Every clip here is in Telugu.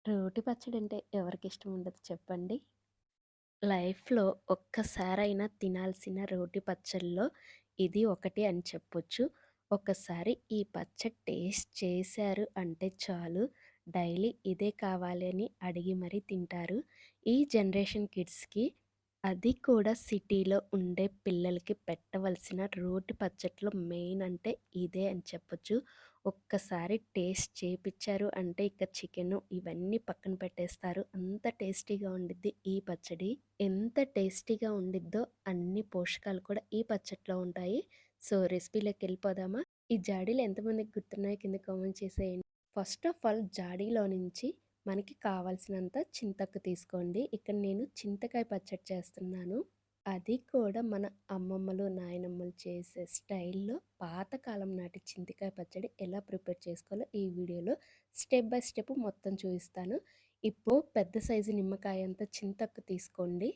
రోటి పచ్చడంటే ఎవరికిష్టం ఉండదు చెప్పండి? లైఫ్‌లో ఒక్కసారైనా తినాల్సిన రోటి పచ్చడిలో ఇది ఒకటి అని చెప్పొచ్చు. ఒక్కసారి ఈ పచ్చడి టేస్ట్ చేశారు అంటే చాలు, డైలీ ఇదే కావాలి అని అడిగి మరీ తింటారు. ఈ జనరేషన్ కిడ్స్‌కి, అది కూడా సిటీలో ఉండే పిల్లలకి పెట్టవలసిన రోటి పచ్చడిలో మెయిన్ అంటే ఇదే అని చెప్పొచ్చు. ఒక్కసారి టేస్ట్ చేపిచ్చారు అంటే ఇక చికెను ఇవన్నీ పక్కన పెట్టేస్తారు. అంత టేస్టీగా ఉండిద్ది ఈ పచ్చడి. ఎంత టేస్టీగా ఉండిద్దో అన్ని పోషకాలు కూడా ఈ పచ్చడిలో ఉంటాయి. సో, రెసిపీలోకెళ్ళిపోదామా? ఈ జాడీలు ఎంతమందికి గుర్తున్నాయో కింద కామెంట్ చేసేయండి. ఫస్ట్ ఆఫ్ ఆల్ జాడీలో నుంచి మనకి కావాల్సినంత చింతొక్కు తీసుకోండి. ఇక్కడ నేను చింతకాయ పచ్చడి చేస్తున్నాను. అది కూడా మన అమ్మమ్మలు, నాయనమ్మలు చేసే స్టైల్‌లో పాతకాలం నాటి చింతకాయ పచ్చడి ఎలా ప్రిపేర్ చేసుకోవాలో ఈ వీడియోలో స్టెప్ బై స్టెప్ మొత్తం చూపిస్తాను. ఇప్పుడు పెద్ద సైజు నిమ్మకాయ అంత చింతొక్కు తీసుకోండి.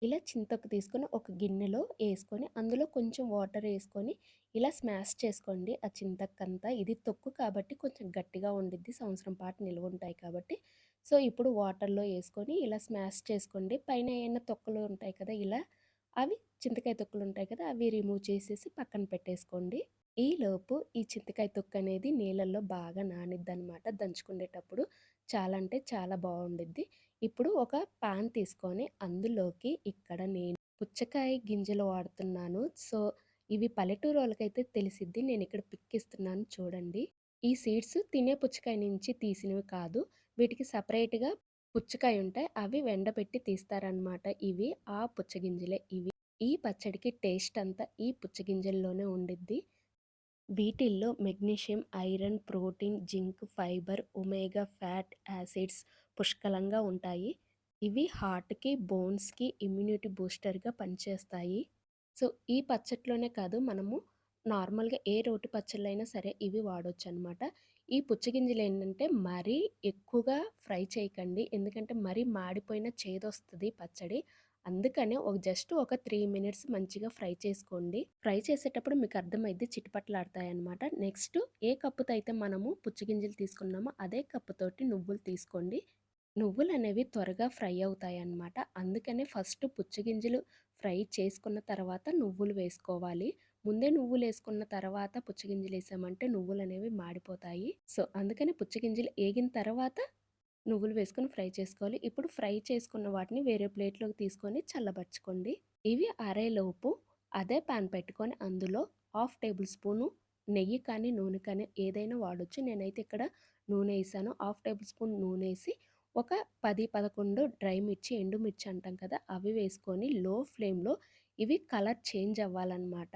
ఇలా చింతొక్కు తీసుకొని ఒక గిన్నెలో ఏసుకొని, అందులో కొంచెం వాటర్ ఏసుకొని ఇలా స్మాష్ చేసుకోండి ఆ చింతొక్కంతా. ఇది తొక్కు కాబట్టి కొంచెం గట్టిగా ఉండిద్ది. సంవత్సరం పాటు నిల్వుంటాయి కాబట్టి. సో, ఇప్పుడు వాటర్‌లో ఏసుకొని ఇలా స్మాష్ చేసుకోండి. పైన ఏయన్నా తొక్కలు ఉంటాయి కదా! ఇలా అవి చింతకాయ తొక్కులుంటాయి కదా! అవి రిమూవ్ చేసేసి పక్కన పెట్టేసుకోండి. ఈలోపు ఈ చింతకాయ తొక్కనేది నీళ్ళల్లో బాగా నానిద్దనమాట దంచుకునేటప్పుడు. చాలా అంటే చాలా బావుండిద్ది. ఇప్పుడు ఒక పాన్ తీసుకొని అందులోకి ఇక్కడ నేను పుచ్చకాయ గింజలు వాడుతున్నాను. సో, ఇవి పల్లెటూరోళ్ళకైతే తెలిసిద్ది. నేనిక్కడ పిక్కిస్తున్నాను చూడండి. ఈ సీడ్స్ తినే పుచ్చకాయ నుంచి తీసినవి కాదు. వీటికి సెపరేట్‌గా పుచ్చకాయ ఉంటాయి. అవి ఎండబెట్టి తీస్తారనమాట. ఇవి ఆ పుచ్చగింజలే ఇవి. ఈ పచ్చడికి టేస్ట్ అంతా ఈ పుచ్చగింజల్లోనే ఉండిద్ది. వీటిల్లో magnesium, iron, protein, zinc, fibre, omega fat acids పుష్కలంగా ఉంటాయి. ఇవి హార్ట్‌కి, బోన్స్‌కి ఇమ్యూనిటీ బూస్టర్‌గా పనిచేస్తాయి. సో, ఈ పచ్చట్లోనే కాదు మనము నార్మల్‌గా ఏ రోటి పచ్చళ్ళైనా సరే ఇవి వాడొచ్చనమాట. ఈ పుచ్చగింజలేంటంటే మరీ ఎక్కువగా ఫ్రై చేయకండి. ఎందుకంటే మరీ మాడిపోయిన చేదొస్తది పచ్చడి. అందుకనే జస్ట్ ఒక 3 మినిట్స్ మంచిగా ఫ్రై చేసుకోండి. ఫ్రై చేసేటప్పుడు మీకు అర్థమైద్ది చిటపటలాడతాయన్నమాట. నెక్స్ట్ ఏ కప్పుతో అయితే మనము పుచ్చగింజలు తీసుకున్నామో అదే కప్పుతోటి నువ్వులు తీసుకోండి. నువ్వులనేవి త్వరగా ఫ్రై అవుతాయన్నమాట. అందుకనే ఫస్ట్ పుచ్చగింజలు ఫ్రై చేసుకున్న తర్వాత నువ్వులు వేసుకోవాలి. ముందే నువ్వులేసుకున్న తర్వాత పుచ్చగింజలేసామంటే నువ్వులనేవి మాడిపోతాయి. సో, అందుకని పుచ్చగింజలు ఏగిన తర్వాత నువ్వులు వేసుకొని ఫ్రై చేసుకోవాలి. ఇప్పుడు ఫ్రై చేసుకున్న వాటిని వేరే ప్లేట్‌లోకి తీసుకొని చల్లబరుచుకోండి. ఇవి ఆరేలోపు అదే పాన్ పెట్టుకొని అందులో హాఫ్ టేబుల్ స్పూను నెయ్యి కానీ, నూనె కానీ ఏదైనా వాడొచ్చు. నేనైతే ఇక్కడ నూనె ఏసాను. హాఫ్ టేబుల్ స్పూన్ నూనేసి ఒక 10, 11 డ్రై మిర్చి, ఎండుమిర్చి అంటాం కదా! అవి వేసుకొని లో ఫ్లేమ్‌లో ఇవి కలర్ చేంజ్ అవ్వాలనమాట.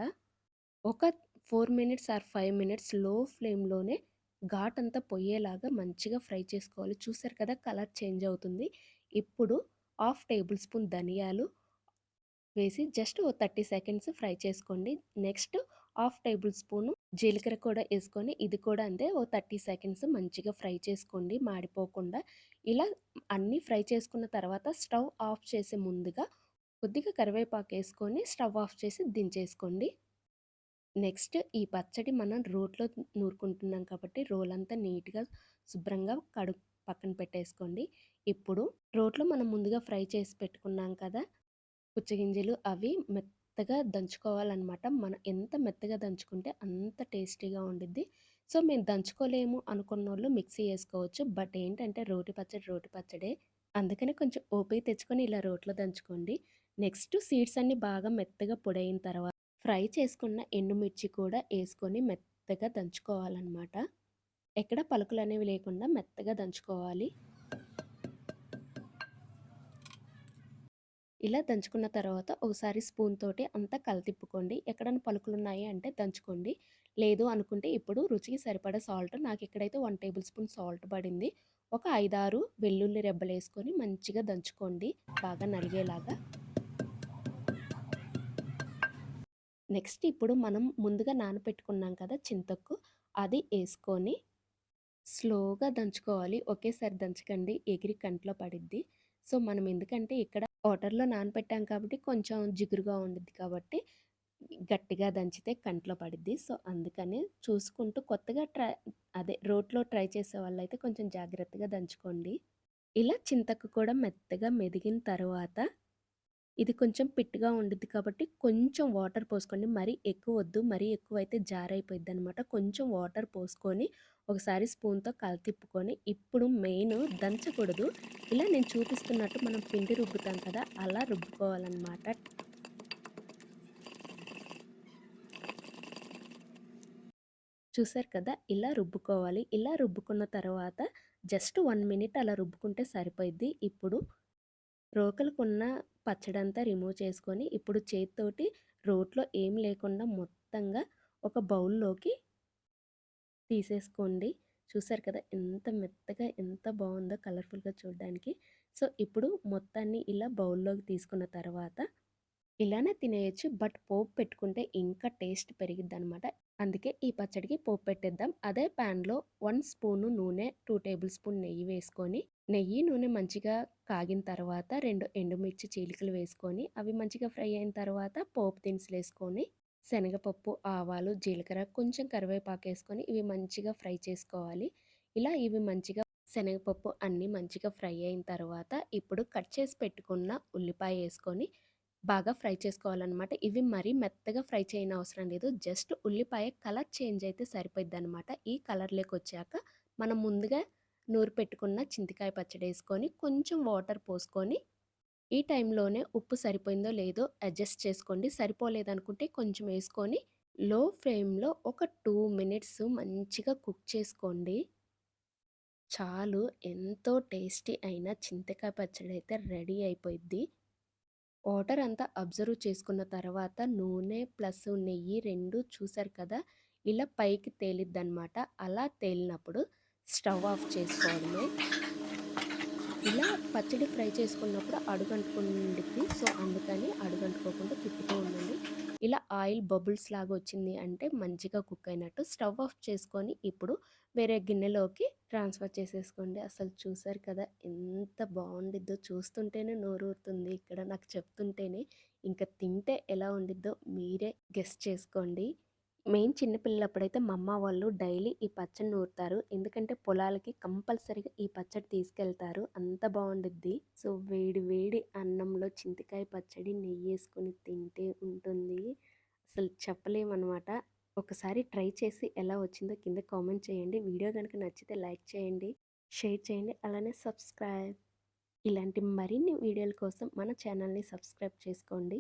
ఒక 4 మినిట్స్ ఆర్ 5 మినిట్స్ లో ఫ్లేమ్‌లోనే ఘాటంతా పొయ్యేలాగా మంచిగా ఫ్రై చేసుకోవాలి. చూసారు కదా! కలర్ చేంజ్ అవుతుంది. ఇప్పుడు హాఫ్ టేబుల్ స్పూన్ ధనియాలు వేసి జస్ట్ ఓ 30 సెకండ్స్ ఫ్రై చేసుకోండి. నెక్స్ట్ హాఫ్ టేబుల్ స్పూను జీలకర్ర కూడా ఏసుకొని ఇది కూడా అంతే ఓ 30 సెకండ్స్ మంచిగా ఫ్రై చేసుకోండి మాడిపోకుండా. ఇలా అన్నీ ఫ్రై చేసుకున్న తర్వాత స్టవ్ ఆఫ్ చేసే ముందుగా కొద్దిగా కరివేపాకేసుకొని స్టవ్ ఆఫ్ చేసి దించేసుకోండి. నెక్స్ట్ ఈ పచ్చడి మనం రోట్లో నూరుకుంటున్నాం కాబట్టి రోలంతా నీట్‌గా శుభ్రంగా పక్కన పెట్టేసుకోండి. ఇప్పుడు రోట్లో మనం ముందుగా ఫ్రై చేసి పెట్టుకున్నాం కదా! పుచ్చగింజలు అవి మెత్తగా దంచుకోవాలనమాట. మనం ఎంత మెత్తగా దంచుకుంటే అంత టేస్టీగా ఉండిద్ది. సో, మేము దంచుకోలేము అనుకున్నోళ్ళు మిక్సీ ఏసుకోవచ్చు. బట్ ఏంటంటే రోటి పచ్చడి రోటి పచ్చడే. అందుకని కొంచెం ఓపిక తెచ్చుకొని ఇలా రోట్లో దంచుకోండి. నెక్స్ట్ సీడ్స్ అన్నీ బాగా మెత్తగా పొడైన తర్వాత ఫ్రై చేసుకున్న ఎండుమిర్చి కూడా ఏసుకొని మెత్తగా దంచుకోవాలనమాట. ఎక్కడ పలుకులనేవి లేకుండా మెత్తగా దంచుకోవాలి. ఇలా దంచుకున్న తర్వాత ఒకసారి స్పూన్ తోటి అంతా కలతిప్పుకోండి. ఎక్కడైనా పలుకులున్నాయి అంటే దంచుకోండి. లేదు అనుకుంటే ఇప్పుడు రుచికి సరిపడా సాల్ట్ నాకిక్కడైతే 1 టేబుల్ స్పూన్ సాల్ట్ పడింది. ఒక 5, 6 వెల్లుల్లి రెబ్బలేసుకొని మంచిగా దంచుకోండి బాగా నలిగేలాగా. నెక్స్ట్ ఇప్పుడు మనం ముందుగా నానబెట్టుకున్నాం కదా చింతొక్కు, అది ఏసుకొని స్లోగా దంచుకోవాలి. ఒకేసారి దంచకండి ఎగిరి కంట్లో పడిద్ది. సో, మనం ఎందుకంటే ఇక్కడ వాటర్‌లో నానబెట్టాం కాబట్టి కొంచెం జిగురుగా ఉండిద్ది కాబట్టి గట్టిగా దంచితే కంట్లో పడిద్ది. సో, అందుకని చూసుకుంటూ కొత్తగా అదే రోట్లో ట్రై చేసే వాళ్ళైతే కొంచెం జాగ్రత్తగా దంచుకోండి. ఇలా చింతకు కూడా మెత్తగా మెదిగిన తరువాత ఇది కొంచెం పిట్టుగా ఉండిద్ది కాబట్టి కొంచెం వాటర్ పోసుకోండి. మరీ ఎక్కువొద్దు. మరీ ఎక్కువైతే జారైపోయిద్దనమాట. కొంచెం వాటర్ పోసుకొని ఒకసారి స్పూన్‌తో కలతిప్పుకొని ఇప్పుడు మెయిను దంచకూడదు. ఇలా నేను చూపిస్తున్నట్టు మనం పిండి రుబ్బుతాం కదా! అలా రుబ్బుకోవాలనమాట. చూసారు కదా! ఇలా రుబ్బుకోవాలి. ఇలా రుబ్బుకున్న తర్వాత జస్ట్ 1 మినిట్ అలా రుబ్బుకుంటే సరిపోయిద్ది. ఇప్పుడు రోకలికున్న పచ్చడంతా రిమూవ్ చేసుకొని, ఇప్పుడు చేత్తోటి రోట్లో ఏం లేకుండా మొత్తంగా ఒక బౌల్‌లోకి తీసేసుకోండి. చూసారు కదా! ఎంత మెత్తగా ఎంత బావుందో కలర్‌ఫుల్‌గా చూడ్డానికి. సో, ఇప్పుడు మొత్తాన్ని ఇలా బౌల్‌లోకి తీసుకున్న తర్వాత ఇలానే తినేయొచ్చు. బట్ పోపు పెట్టుకుంటే ఇంకా టేస్ట్ పెరిగిద్దనమాట. అందుకే ఈ పచ్చడికి పోపు పెట్టేద్దాం. అదే ప్యాన్‌లో 1 స్పూను నూనె, 2 టేబుల్ స్పూన్ నెయ్యి వేసుకొని, నెయ్యి, నూనె మంచిగా కాగిన తర్వాత 2 ఎండుమిర్చి చీలికలు వేసుకొని, అవి మంచిగా ఫ్రై అయిన తర్వాత పోపు దినుసులేసుకొని, శనగపప్పు, ఆవాలు, జీలకర్ర, కొంచెం కరివేపాకేసుకొని ఇవి మంచిగా ఫ్రై చేసుకోవాలి. ఇలా ఇవి మంచిగా శనగపప్పు అన్నీ మంచిగా ఫ్రై అయిన తర్వాత, ఇప్పుడు కట్ చేసి పెట్టుకున్న ఉల్లిపాయ ఏసుకొని బాగా ఫ్రై చేసుకోవాలనమాట. ఇవి మరీ మెత్తగా ఫ్రై చేయనవసరం లేదు. జస్ట్ ఉల్లిపాయ కలర్ చేంజ్ అయితే సరిపోయిద్దనమాట. ఈ కలర్‌లోకొచ్చాక మనం ముందుగా నూరి పెట్టుకున్న చింతకాయ పచ్చడేసుకొని, కొంచెం వాటర్ పోసుకొని, ఈ టైంలోనే ఉప్పు సరిపోయిందో లేదో అడ్జస్ట్ చేసుకోండి. సరిపోలేదనుకుంటే కొంచెం ఏసుకొని, లో ఫ్లేమ్‌లో ఒక 2 మినిట్స్ మంచిగా కుక్ చేసుకోండి. చాలు ఎంతో టేస్టీ అయిన చింతకాయ పచ్చడైతే రెడీ అయిపోయిద్ది. వాటర్ అంతా అబ్జర్వ్ చేసుకున్న తర్వాత నూనె ప్లస్ నెయ్యి 2 చూసారు కదా! ఇలా పైకి తేలిద్దనమాట. అలా తేలినప్పుడు స్టవ్ ఆఫ్ చేసుకోవడమే. ఇలా పచ్చడి ఫ్రై చేసుకున్నప్పుడు అడుగంటుకుండిద్ది. సో, అందుకని అడుగంటుకోకుండా తిప్పుతూ ఉండండి. ఇలా ఆయిల్ బబుల్స్ లాగా వచ్చింది అంటే మంచిగా కుక్ అయినట్టు. స్టవ్ ఆఫ్ చేసుకొని ఇప్పుడు వేరే గిన్నెలోకి ట్రాన్స్‌ఫర్ చేసేసుకోండి. అసలు చూసారు కదా! ఎంత బావుండిద్దో చూస్తుంటేనే నోరూరుతుంది ఇక్కడ నాకు చెప్తుంటేనే. ఇంక తింటే ఎలా ఉండిద్దో మీరే గెస్ చేసుకోండి. మెయిన్ చిన్న పిల్లలప్పుడైతే మా అమ్మ వాళ్ళు డైలీ ఈ పచ్చడి నూరుతారు. ఎందుకంటే పొలాలకి కంపల్సరీగా ఈ పచ్చడి తీసుకెళ్తారు. అంత బావుండిద్ది. సో, వేడి వేడి అన్నంలో చింతకాయ పచ్చడి నెయ్యేసుకొని తింటే ఉంటుంది. అసలు చెప్పలేమనమాట. ఒకసారి ట్రై చేసి ఎలా వచ్చిందో కింద కామెంట్ చేయండి. వీడియో గనుక నచ్చితే లైక్ చేయండి, షేర్ చేయండి, అలానే సబ్స్క్రైబ్. ఇలాంటి మరిన్ని వీడియోల కోసం మన ఛానల్‌ని సబ్స్క్రైబ్ చేసుకోండి.